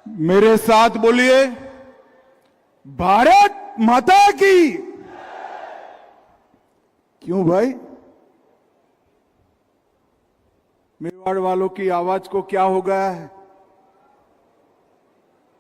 मेरे साथ बोलिए, भारत माता की। क्यों भाई, मेवाड़ वालों की आवाज को क्या हो गया है?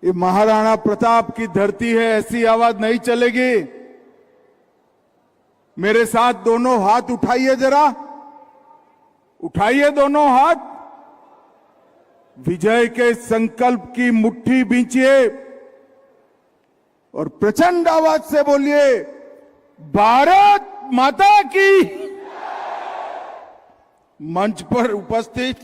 ये महाराणा प्रताप की धरती है, ऐसी आवाज नहीं चलेगी। मेरे साथ दोनों हाथ उठाइए, जरा उठाइए दोनों हाथ। विजय के संकल्प की मुट्ठी बींचिए और प्रचंड आवाज से बोलिए, भारत माता की। मंच पर उपस्थित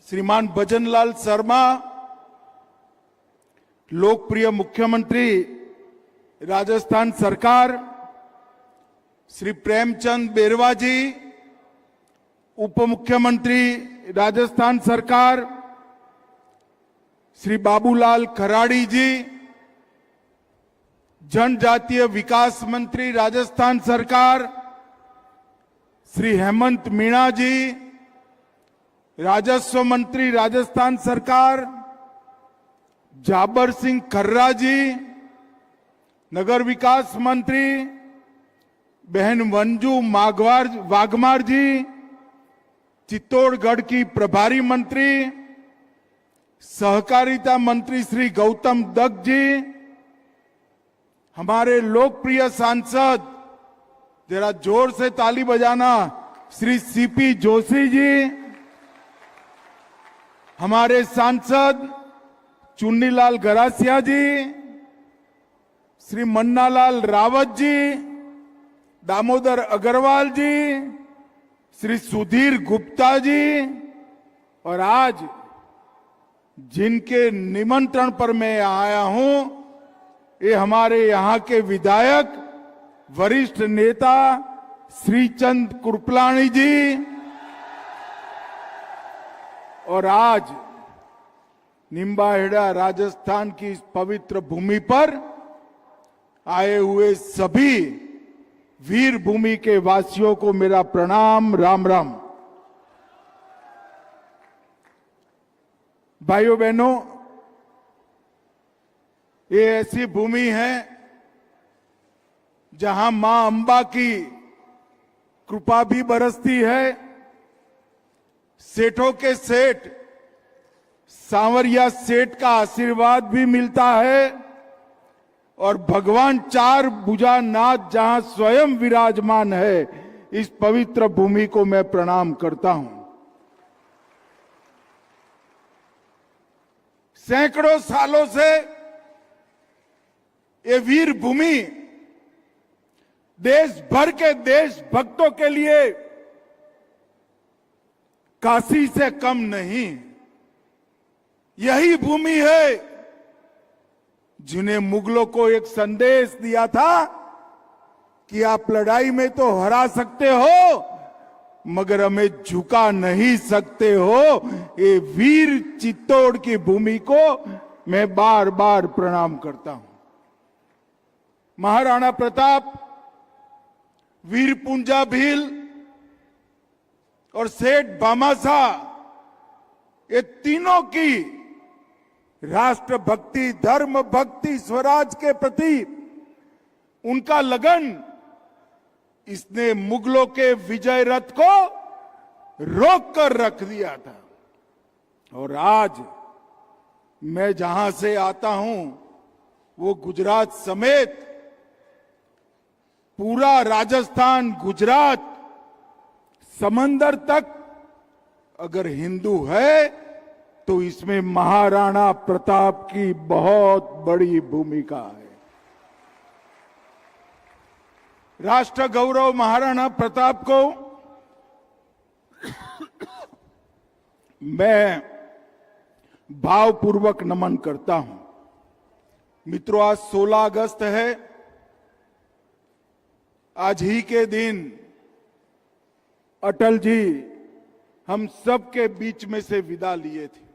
श्रीमान भजनलाल शर्मा, लोकप्रिय मुख्यमंत्री राजस्थान सरकार, श्री प्रेमचंद बेरवा जी, उप मुख्यमंत्री राजस्थान सरकार, श्री बाबूलाल खराड़ी जी, जनजातीय विकास मंत्री राजस्थान सरकार, श्री हेमंत मीणा जी, राजस्व मंत्री राजस्थान सरकार, जाबर सिंह खर्रा जी, नगर विकास मंत्री बहन मंजू वाघमार जी, चित्तौड़गढ़ की प्रभारी मंत्री सहकारिता मंत्री श्री गौतम दत्त जी, हमारे लोकप्रिय सांसद, जरा जोर से ताली बजाना, श्री सीपी जोशी जी, हमारे सांसद चुन्नीलाल गरासिया जी, श्री मन्नालाल रावत जी, दामोदर अग्रवाल जी, श्री सुधीर गुप्ता जी, और आज जिनके निमंत्रण पर मैं आया हूं, ये हमारे यहां के विधायक, वरिष्ठ नेता श्रीचंद कृपलानी जी, और आज निम्बाहेड़ा राजस्थान की इस पवित्र भूमि पर आए हुए सभी वीर भूमि के वासियों को मेरा प्रणाम, राम राम। भाइयों बहनों, ये ऐसी भूमि है जहां मां अंबा की कृपा भी बरसती है, सेठों के सेठ सांवरिया सेठ का आशीर्वाद भी मिलता है, और भगवान चार भुजानाथ जहां स्वयं विराजमान है, इस पवित्र भूमि को मैं प्रणाम करता हूं। सैकड़ों सालों से ये वीर भूमि देश भर के देशभक्तों के लिए काशी से कम नहीं। यही भूमि है जिन्हें मुगलों को एक संदेश दिया था कि आप लड़ाई में तो हरा सकते हो, मगर हमें झुका नहीं सकते हो। ये वीर चित्तौड़ की भूमि को मैं बार बार प्रणाम करता हूं। महाराणा प्रताप, वीर पुंजा भील और सेठ भामाशाह, ये तीनों की राष्ट्र भक्ति, धर्म भक्ति, स्वराज के प्रति उनका लगन, इसने मुगलों के विजय रथ को रोक कर रख दिया था। और आज मैं जहां से आता हूं, वो गुजरात समेत पूरा राजस्थान, गुजरात, समंदर तक अगर हिंदू है तो इसमें महाराणा प्रताप की बहुत बड़ी भूमिका है। राष्ट्र गौरव महाराणा प्रताप को मैं भावपूर्वक नमन करता हूं। मित्रों, आज 16 अगस्त है। आज ही के दिन अटल जी हम सब के बीच में से विदा लिए थे।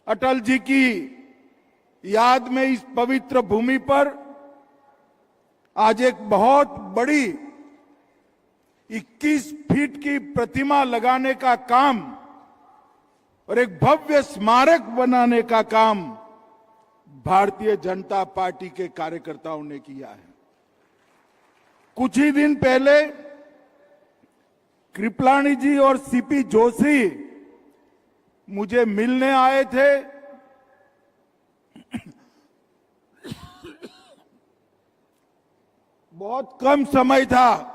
अटल जी की याद में इस पवित्र भूमि पर आज एक बहुत बड़ी 21 फीट की प्रतिमा लगाने का काम और एक भव्य स्मारक बनाने का काम भारतीय जनता पार्टी के कार्यकर्ताओं ने किया है। कुछ ही दिन पहले कृपलानी जी और सीपी जोशी मुझे मिलने आए थे। बहुत कम समय था,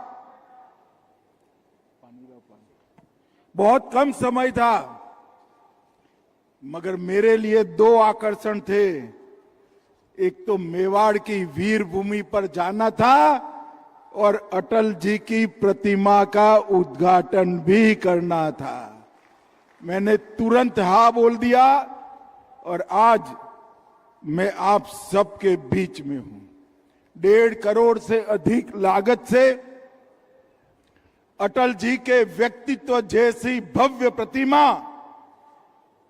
बहुत कम समय था, मगर मेरे लिए दो आकर्षण थे। एक तो मेवाड़ की वीर भूमि पर जाना था और अटल जी की प्रतिमा का उद्घाटन भी करना था। मैंने तुरंत हाँ बोल दिया और आज मैं आप सबके बीच में हूं। 1.5 करोड़ से अधिक लागत से अटल जी के व्यक्तित्व जैसी भव्य प्रतिमा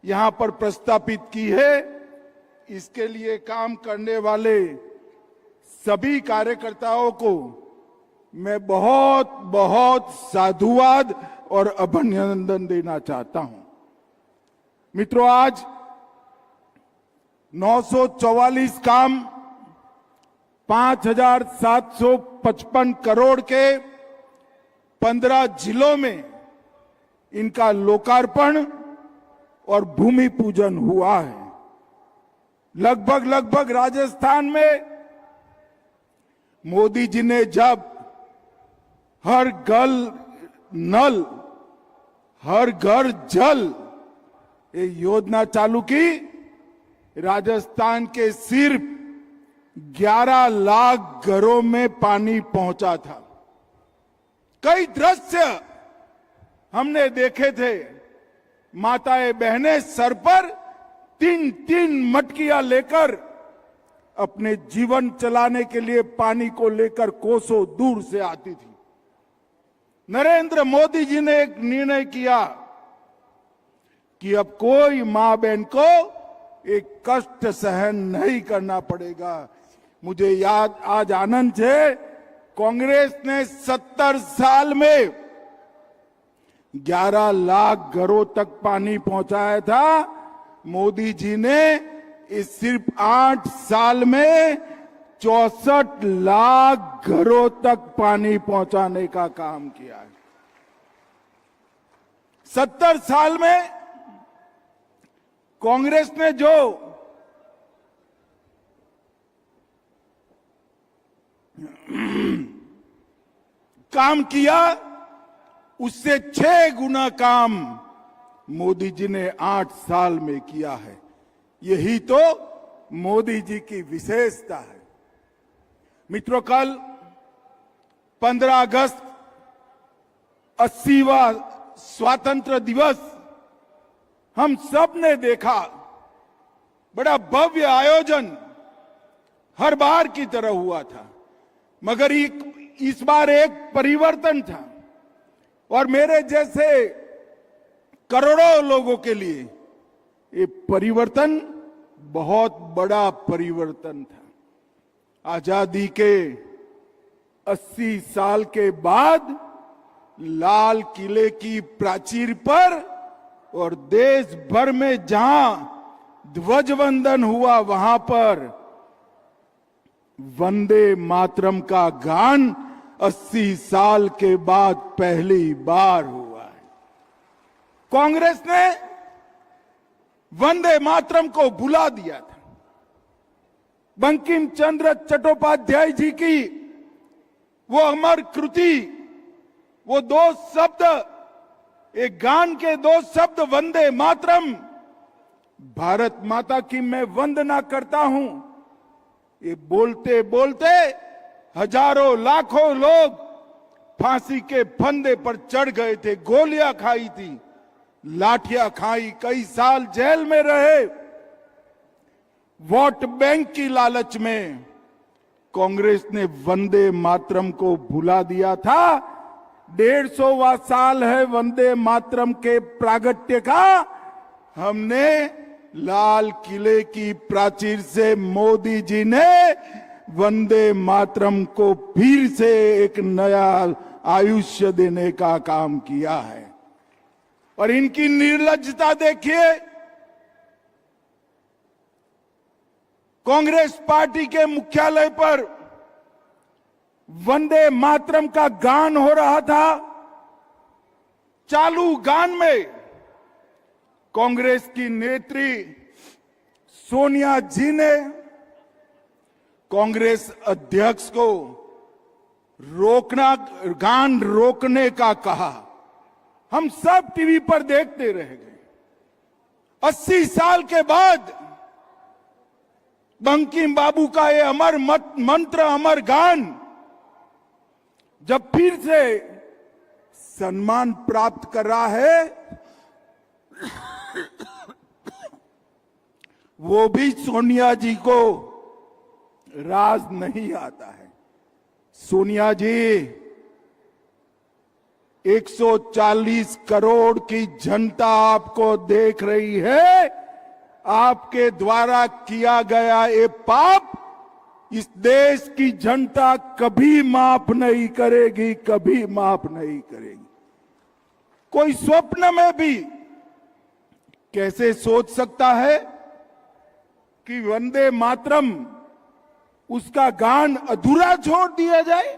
यहां पर प्रस्तापित की है। इसके लिए काम करने वाले सभी कार्यकर्ताओं को मैं बहुत बहुत साधुवाद और अभिनंदन देना चाहता हूं। मित्रों, आज 944 काम 5,755 करोड़ के 15 जिलों में इनका लोकार्पण और भूमि पूजन हुआ है। लगभग राजस्थान में मोदी जी ने जब हर घर नल हर घर जल ये योजना चालू की, राजस्थान के सिर्फ 11 लाख घरों में पानी पहुंचा था। कई दृश्य हमने देखे थे। माताएं बहनें सर पर 3-3 मटकियां लेकर अपने जीवन चलाने के लिए पानी को लेकर कोसों दूर से आती थी। नरेंद्र मोदी जी ने एक निर्णय किया कि अब कोई मां बहन को एक कष्ट सहन नहीं करना पड़ेगा। मुझे याद आज आनंद है, कांग्रेस ने 70 साल में 11 लाख घरों तक पानी पहुंचाया था। मोदी जी ने इस सिर्फ 8 साल में 64 लाख घरों तक पानी पहुंचाने का काम किया है। 70 साल में कांग्रेस ने जो काम किया उससे 6 गुना काम मोदी जी ने 8 साल में किया है। यही तो मोदी जी की विशेषता है। मित्रों, कल 15 अगस्त 80वां स्वतंत्र दिवस हम सब ने देखा। बड़ा भव्य आयोजन हर बार की तरह हुआ था, मगर इस बार एक परिवर्तन था और मेरे जैसे करोड़ों लोगों के लिए ये परिवर्तन बहुत बड़ा परिवर्तन था। आजादी के 80 साल के बाद लाल किले की प्राचीर पर और देश भर में जहां ध्वजवंदन हुआ, वहां पर वंदे मातरम का गान 80 साल के बाद पहली बार हुआ है। कांग्रेस ने वंदे मातरम को भुला दिया था। बंकिम चंद्र चट्टोपाध्याय जी की वो अमर कृति, वो 2 शब्द, एक गान के 2 शब्द वंदे मातरम, भारत माता की मैं वंदना करता हूं, ये बोलते बोलते हजारों लाखों लोग फांसी के फंदे पर चढ़ गए थे, गोलियां खाई थी, लाठियां खाई, कई साल जेल में रहे। वोट बैंक की लालच में कांग्रेस ने वंदे मातरम को भुला दिया था। 150वां साल है वंदे मातरम के प्रागट्य का। हमने लाल किले की प्राचीर से मोदी जी ने वंदे मातरम को फिर से एक नया आयुष्य देने का काम किया है। और इनकी निर्लज्जता देखिए। कांग्रेस पार्टी के मुख्यालय पर वंदे मातरम का गान हो रहा था। चालू गान में कांग्रेस की नेत्री सोनिया जी ने कांग्रेस अध्यक्ष को गान रोकने का कहा। हम सब टीवी पर देखते रह गए। 80 साल के बाद बंकिम बाबू का ये अमर मंत्र, अमर गान जब फिर से सम्मान प्राप्त कर रहा है, वो भी सोनिया जी को राज नहीं आता है। सोनिया जी, 140 करोड़ की जनता आपको देख रही है। आपके द्वारा किया गया ये पाप इस देश की जनता कभी माफ नहीं करेगी, कभी माफ नहीं करेगी। कोई स्वप्न में भी कैसे सोच सकता है कि वंदे मातरम उसका गान अधूरा छोड़ दिया जाए?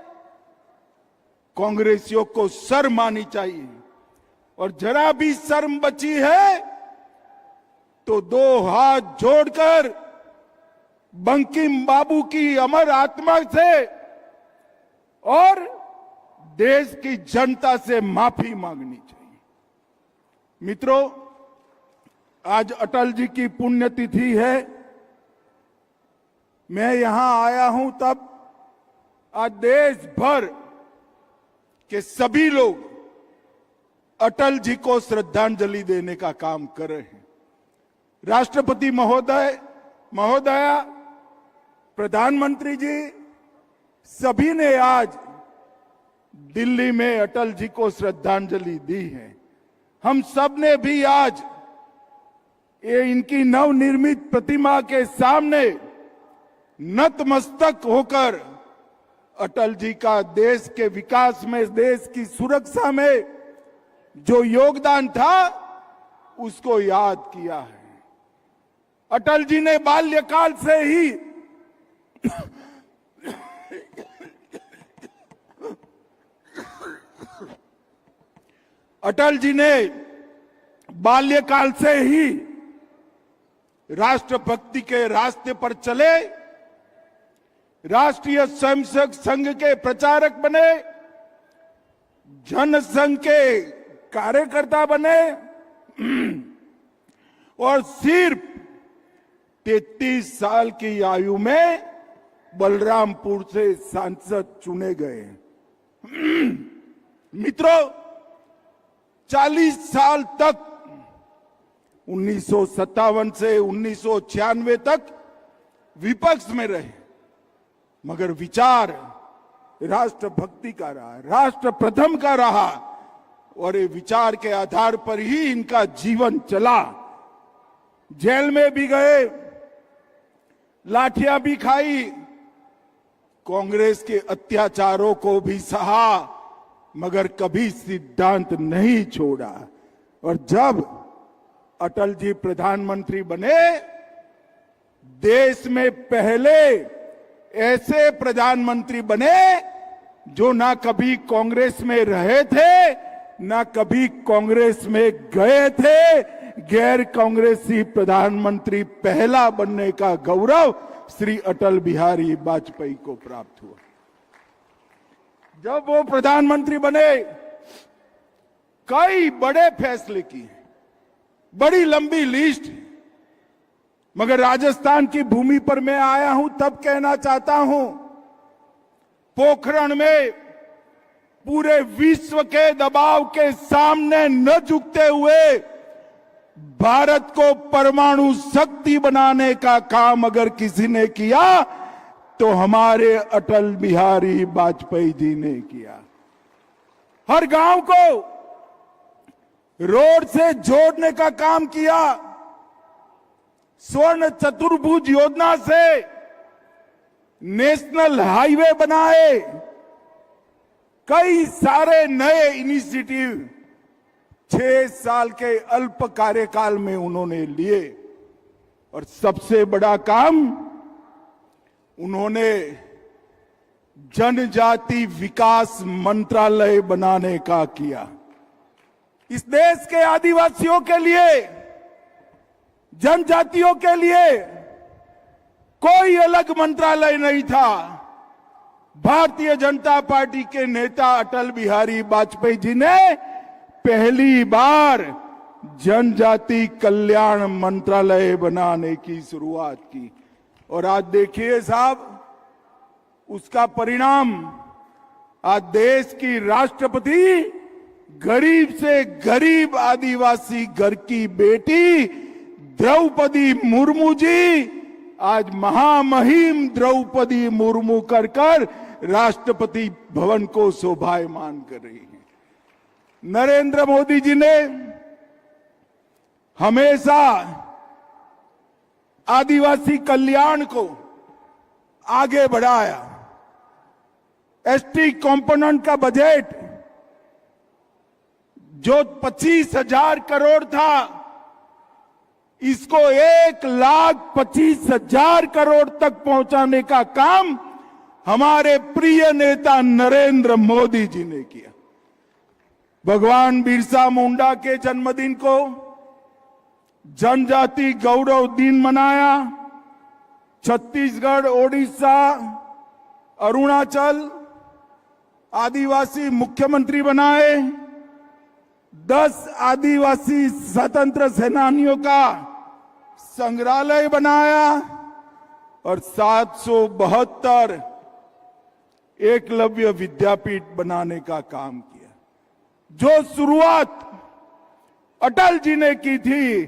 कांग्रेसियों को शर्म आनी चाहिए, और जरा भी शर्म बची है तो दो हाथ जोड़कर बंकिम बाबू की अमर आत्मा से और देश की जनता से माफी मांगनी चाहिए। मित्रों, आज अटल जी की पुण्यतिथि है। मैं यहां आया हूं तब आज देश भर के सभी लोग अटल जी को श्रद्धांजलि देने का काम कर रहे हैं। राष्ट्रपति महोदया, प्रधानमंत्री जी, सभी ने आज दिल्ली में अटल जी को श्रद्धांजलि दी है। हम सब ने भी आज ये इनकी नवनिर्मित प्रतिमा के सामने नतमस्तक होकर अटल जी का देश के विकास में, देश की सुरक्षा में जो योगदान था उसको याद किया है। अटल जी ने बाल्यकाल से ही अटल जी ने बाल्यकाल से ही राष्ट्रभक्ति के रास्ते पर चले, राष्ट्रीय स्वयंसेवक संघ के प्रचारक बने, जनसंघ के कार्यकर्ता बने और सिर्फ 33 साल की आयु में बलरामपुर से सांसद चुने गए। मित्रों, 40 साल तक 1957 से 1996 तक विपक्ष में रहे, मगर विचार राष्ट्रभक्ति का रहा, राष्ट्र प्रथम का रहा, और ये विचार के आधार पर ही इनका जीवन चला। जेल में भी गए, लाठियां भी खाई, कांग्रेस के अत्याचारों को भी सहा, मगर कभी सिद्धांत नहीं छोड़ा। और जब अटल जी प्रधानमंत्री बने, देश में पहले ऐसे प्रधानमंत्री बने जो ना कभी कांग्रेस में रहे थे, ना कभी कांग्रेस में गए थे। गैर कांग्रेसी प्रधानमंत्री पहला बनने का गौरव श्री अटल बिहारी वाजपेयी को प्राप्त हुआ। जब वो प्रधानमंत्री बने, कई बड़े फैसले किए, बड़ी लंबी लिस्ट, मगर राजस्थान की भूमि पर मैं आया हूं तब कहना चाहता हूं, पोखरण में पूरे विश्व के दबाव के सामने न झुकते हुए भारत को परमाणु शक्ति बनाने का काम अगर किसी ने किया तो हमारे अटल बिहारी वाजपेयी जी ने किया। हर गांव को रोड से जोड़ने का काम किया। स्वर्ण चतुर्भुज योजना से नेशनल हाईवे बनाए, कई सारे नए इनिशिएटिव 6 साल के अल्प कार्यकाल में उन्होंने लिए और सबसे बड़ा काम उन्होंने जनजाति विकास मंत्रालय बनाने का किया। इस देश के आदिवासियों के लिए, जनजातियों के लिए कोई अलग मंत्रालय नहीं था। भारतीय जनता पार्टी के नेता अटल बिहारी वाजपेयी जी ने पहली बार जनजाति कल्याण मंत्रालय बनाने की शुरुआत की और आज देखिए साहब, उसका परिणाम आज देश की राष्ट्रपति गरीब से गरीब आदिवासी घर की बेटी द्रौपदी मुर्मू जी आज महामहिम द्रौपदी मुर्मू कर राष्ट्रपति भवन को शोभायमान कर रही है। नरेंद्र मोदी जी ने हमेशा आदिवासी कल्याण को आगे बढ़ाया। एसटी कंपोनेंट का बजट जो 25,000 करोड़ था, इसको 1,25,000 करोड़ तक पहुंचाने का काम हमारे प्रिय नेता नरेंद्र मोदी जी ने किया। भगवान बिरसा मुंडा के जन्मदिन को जनजाति गौरव दिन मनाया। छत्तीसगढ़, ओडिशा, अरुणाचल आदिवासी मुख्यमंत्री बनाए। 10 आदिवासी स्वतंत्र सेनानियों का संग्रहालय बनाया और 772 एकलव्य विद्यापीठ बनाने का काम किया। जो शुरुआत अटल जी ने की थी,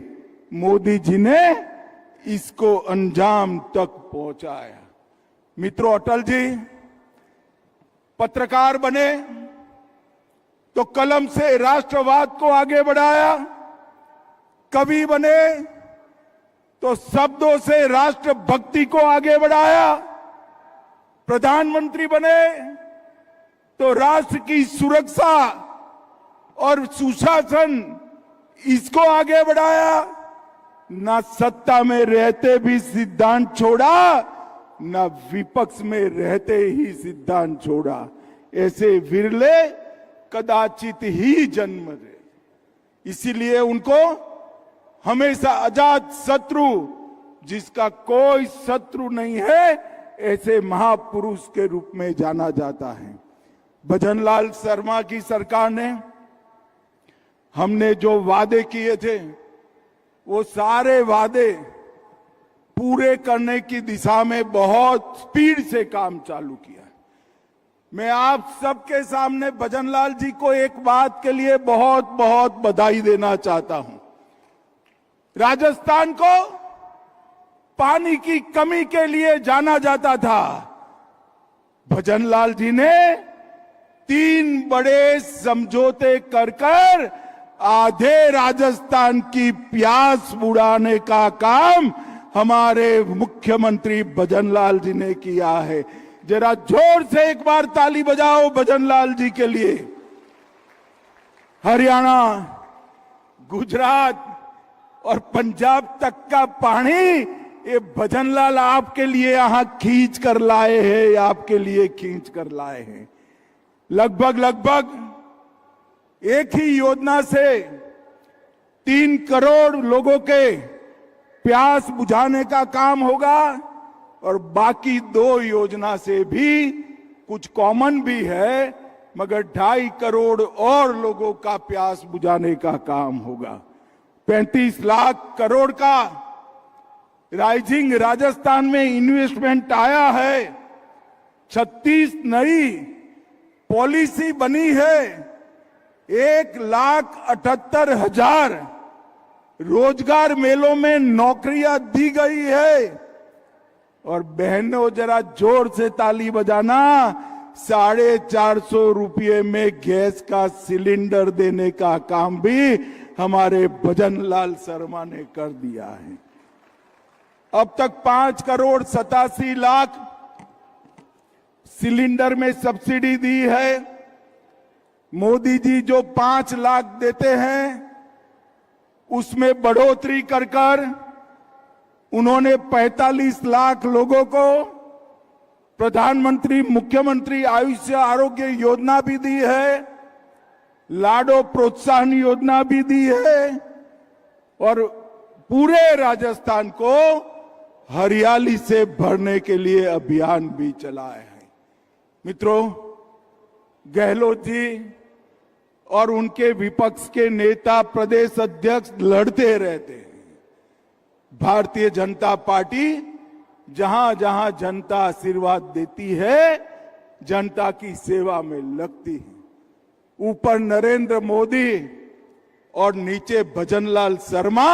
मोदी जी ने इसको अंजाम तक पहुंचाया। मित्रों, अटल जी पत्रकार बने तो कलम से राष्ट्रवाद को आगे बढ़ाया, कवि बने तो शब्दों से राष्ट्रभक्ति को आगे बढ़ाया, प्रधानमंत्री बने तो राष्ट्र की सुरक्षा और सुशासन इसको आगे बढ़ाया। ना सत्ता में रहते भी सिद्धांत छोड़ा, ना विपक्ष में रहते ही सिद्धांत छोड़ा। ऐसे विरले कदाचित ही जन्म ले। इसीलिए उनको हमेशा अजात शत्रु, जिसका कोई शत्रु नहीं है, ऐसे महापुरुष के रूप में जाना जाता है। भजनलाल शर्मा की सरकार ने हमने जो वादे किए थे, वो सारे वादे पूरे करने की दिशा में बहुत स्पीड से काम चालू किया। मैं आप सबके सामने भजनलाल जी को एक बात के लिए बहुत बहुत बधाई देना चाहता हूं। राजस्थान को पानी की कमी के लिए जाना जाता था। भजनलाल जी ने 3 बड़े समझौते कर आधे राजस्थान की प्यास बुझाने का काम हमारे मुख्यमंत्री भजनलाल जी ने किया है। जरा जोर से एक बार ताली बजाओ भजनलाल जी के लिए। हरियाणा, गुजरात और पंजाब तक का पानी ये भजनलाल आपके लिए यहां खींच कर लाए हैं, आपके लिए खींच कर लाए हैं। लगभग एक ही योजना से 3 करोड़ लोगों के प्यास बुझाने का काम होगा और बाकी 2 योजना से भी कुछ कॉमन भी है, मगर 2.5 करोड़ और लोगों का प्यास बुझाने का काम होगा। 35 लाख करोड़ का राइजिंग राजस्थान में इन्वेस्टमेंट आया है। 36 नई पॉलिसी बनी है। 1,78,000 रोजगार मेलों में नौकरियां दी गई है। और बहनों, जरा जोर से ताली बजाना, 450 रुपये में गैस का सिलेंडर देने का काम भी हमारे भजनलाल शर्मा ने कर दिया है। अब तक 5,87,00,000 सिलेंडर में सब्सिडी दी है। मोदी जी जो 5 लाख देते हैं उसमें बढ़ोतरी कर कर उन्होंने 45 लाख लोगों को प्रधानमंत्री मुख्यमंत्री आयुष्य आरोग्य योजना भी दी है, लाडो प्रोत्साहन योजना भी दी है और पूरे राजस्थान को हरियाली से भरने के लिए अभियान भी चलाए हैं। मित्रों, गहलोत जी और उनके विपक्ष के नेता प्रदेश अध्यक्ष लड़ते रहते हैं। भारतीय जनता पार्टी जहां जहां जनता आशीर्वाद देती है, जनता की सेवा में लगती है। ऊपर नरेंद्र मोदी और नीचे भजनलाल शर्मा,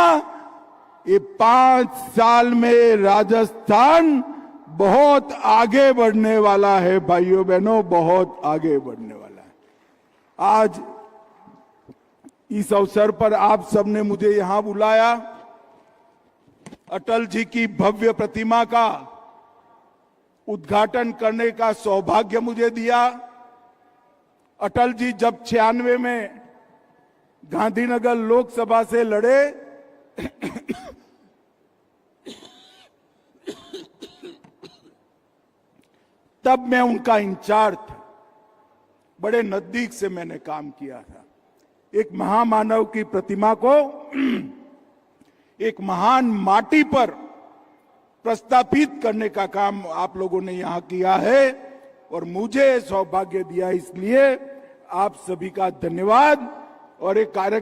ये 5 साल में राजस्थान बहुत आगे बढ़ने वाला है भाइयों बहनों, बहुत आगे बढ़ने वाला है। आज इस अवसर पर आप सबने मुझे यहां बुलाया, अटल जी की भव्य प्रतिमा का उद्घाटन करने का सौभाग्य मुझे दिया। अटल जी जब 96 में गांधीनगर लोकसभा से लड़े तब मैं उनका इंचार्ज था, बड़े नजदीक से मैंने काम किया था। एक महामानव की प्रतिमा को एक महान माटी पर प्रस्थापित करने का काम आप लोगों ने यहां किया है और मुझे सौभाग्य दिया, इसलिए आप सभी का धन्यवाद। और एक कार्यक्रम